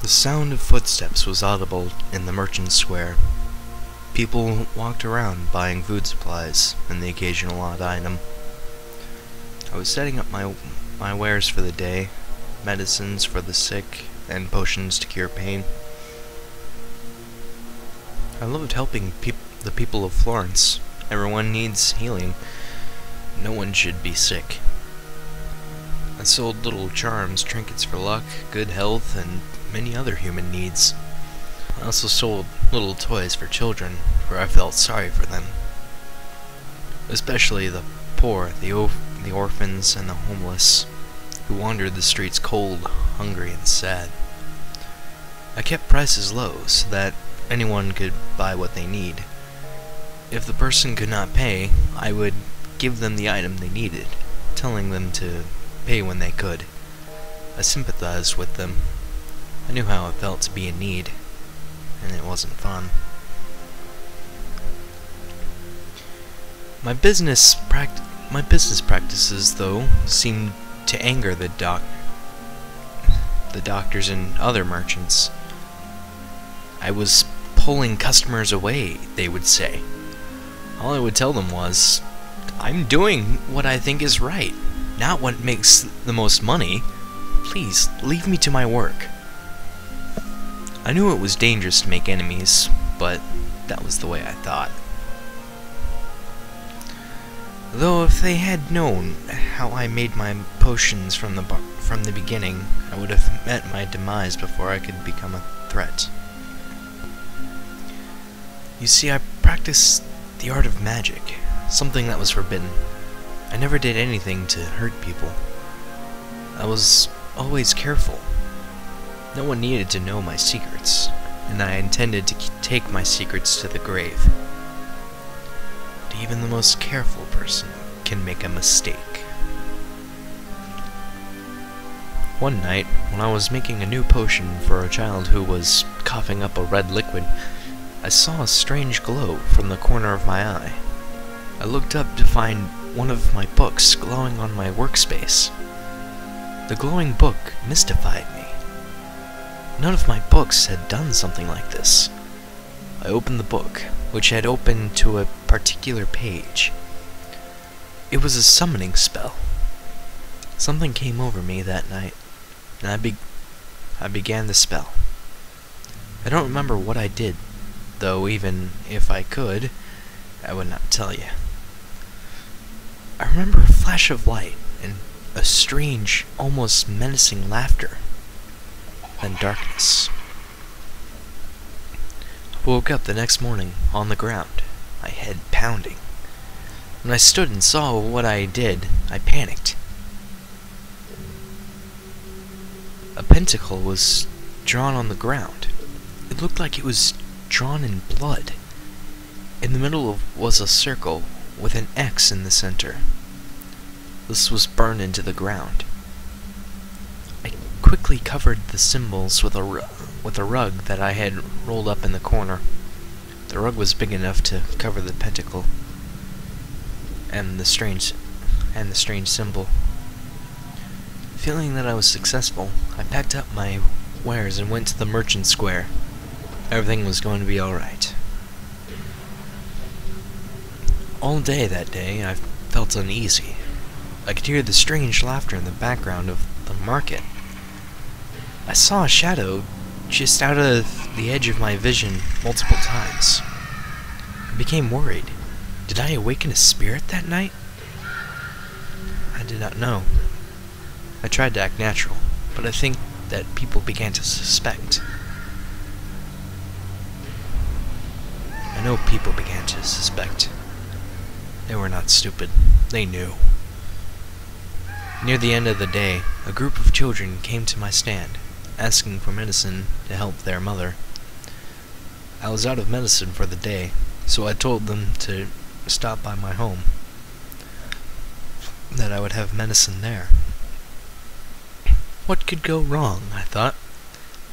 The sound of footsteps was audible in the merchant square. People walked around buying food supplies and the occasional odd item. I was setting up my wares for the day, medicines for the sick, and potions to cure pain. I loved helping the people of Florence. Everyone needs healing. No one should be sick. I sold little charms, trinkets for luck, good health, and many other human needs. I also sold little toys for children, where I felt sorry for them. Especially the poor, the orphans, and the homeless, who wandered the streets cold, hungry, and sad. I kept prices low so that anyone could buy what they need. If the person could not pay, I would give them the item they needed, telling them to pay when they could. I sympathized with them. I knew how it felt to be in need, and it wasn't fun. My business practices, though, seemed to anger the doctors and other merchants. I was pulling customers away, they would say. All I would tell them was, I'm doing what I think is right, not what makes the most money. Please, leave me to my work. I knew it was dangerous to make enemies, but that was the way I thought. Though if they had known how I made my potions from the beginning, I would have met my demise before I could become a threat. You see, I practiced the art of magic, something that was forbidden. I never did anything to hurt people. I was always careful. No one needed to know my secrets, and I intended to take my secrets to the grave. But even the most careful person can make a mistake. One night, when I was making a new potion for a child who was coughing up a red liquid, I saw a strange glow from the corner of my eye. I looked up to find one of my books glowing on my workspace. The glowing book mystified me. None of my books had done something like this. I opened the book, which had opened to a particular page. It was a summoning spell. Something came over me that night, and I began the spell. I don't remember what I did, though even if I could, I would not tell you. I remember a flash of light and a strange, almost menacing laughter. Then darkness. I woke up the next morning on the ground, my head pounding. When I stood and saw what I did, I panicked. A pentacle was drawn on the ground. It looked like it was drawn in blood. In the middle was a circle with an X in the center. This was burned into the ground. I quickly covered the symbols with a rug that I had rolled up in the corner. The rug was big enough to cover the pentacle and the strange symbol. Feeling that I was successful, I packed up my wares and went to the merchant square. Everything was going to be alright. All day that day, I felt uneasy. I could hear the strange laughter in the background of the market. I saw a shadow just out of the edge of my vision multiple times. I became worried. Did I awaken a spirit that night? I did not know. I tried to act natural, but I think that people began to suspect. I know people began to suspect. They were not stupid. They knew. Near the end of the day, a group of children came to my stand, asking for medicine to help their mother. I was out of medicine for the day, so I told them to stop by my home, that I would have medicine there. What could go wrong, I thought.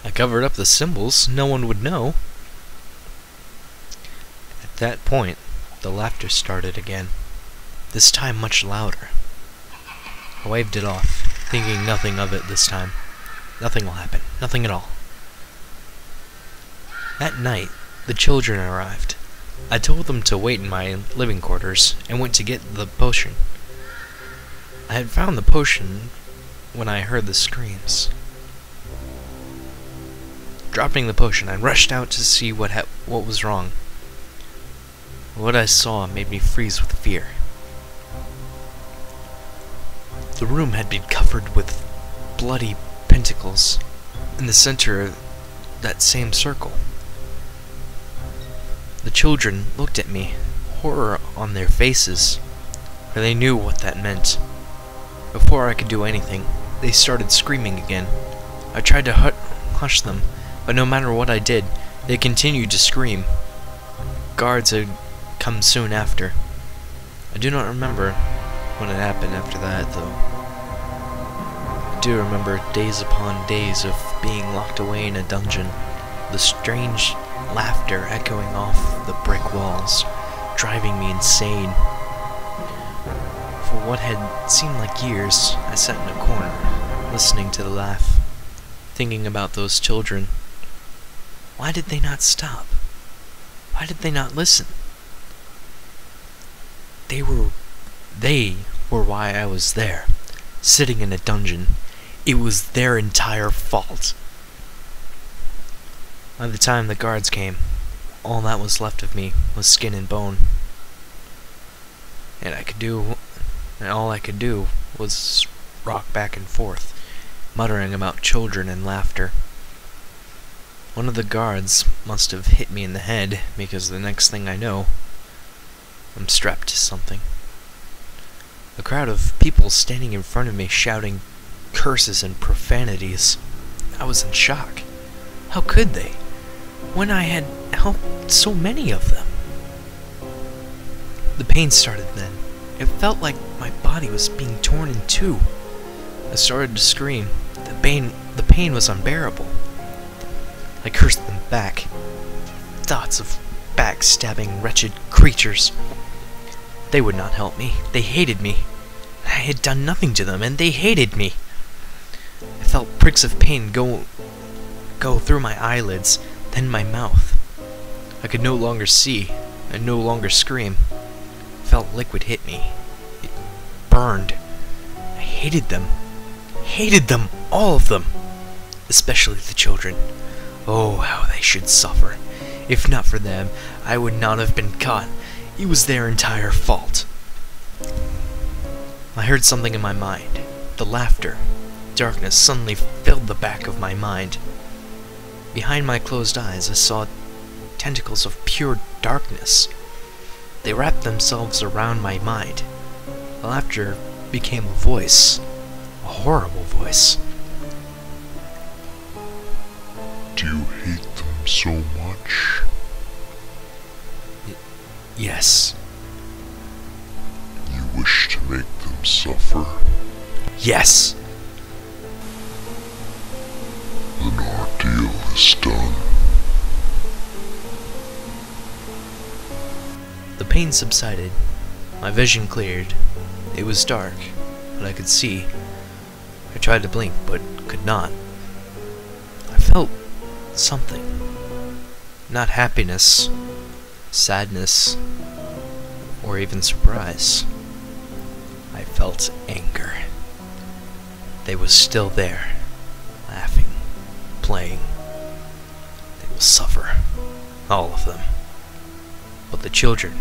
I covered up the symbols, no one would know. At that point, the laughter started again, this time much louder. I waved it off, thinking nothing of it this time. Nothing will happen, nothing at all. That night, the children arrived. I told them to wait in my living quarters and went to get the potion. I had found the potion when I heard the screams. Dropping the potion, I rushed out to see what was wrong. What I saw made me freeze with fear. The room had been covered with bloody pentacles in the center of that same circle. The children looked at me, horror on their faces, for they knew what that meant. Before I could do anything, they started screaming again. I tried to hush them, but no matter what I did, they continued to scream. Guards had come soon after. I do not remember what had happened after that, though. I do remember days upon days of being locked away in a dungeon, the strange laughter echoing off the brick walls, driving me insane. For what had seemed like years, I sat in a corner, listening to the laugh, thinking about those children. Why did they not stop? Why did they not listen? They were why I was there, sitting in a dungeon. It was their entire fault. By the time the guards came, all that was left of me was skin and bone. And all I could do was rock back and forth, muttering about children and laughter. One of the guards must have hit me in the head, because the next thing I know, I'm strapped to something. A crowd of people standing in front of me shouting curses and profanities. I was in shock. How could they? When I had helped so many of them. The pain started then. It felt like my body was being torn in two. I started to scream. The pain was unbearable. I cursed them back. Thoughts of backstabbing wretched creatures. They would not help me. They hated me. I had done nothing to them, and they hated me. I felt pricks of pain go through my eyelids, then my mouth. I could no longer see, and no longer scream. I felt liquid hit me. It burned. I hated them. Hated them, all of them. Especially the children. Oh, how they should suffer. If not for them, I would not have been caught. It was their entire fault. I heard something in my mind. The laughter. Darkness suddenly filled the back of my mind. Behind my closed eyes, I saw tentacles of pure darkness. They wrapped themselves around my mind. The laughter became a voice. A horrible voice. Do you hate them so much? Yes. You wish to make them suffer? Yes. Then our deal is done. The pain subsided. My vision cleared. It was dark, but I could see. I tried to blink, but could not. I felt something. Not happiness, sadness, or even surprise. I felt anger. They was still there, laughing, playing. They will suffer, all of them. But the children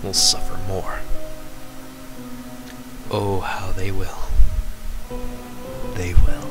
will suffer more. Oh, how they will. They will.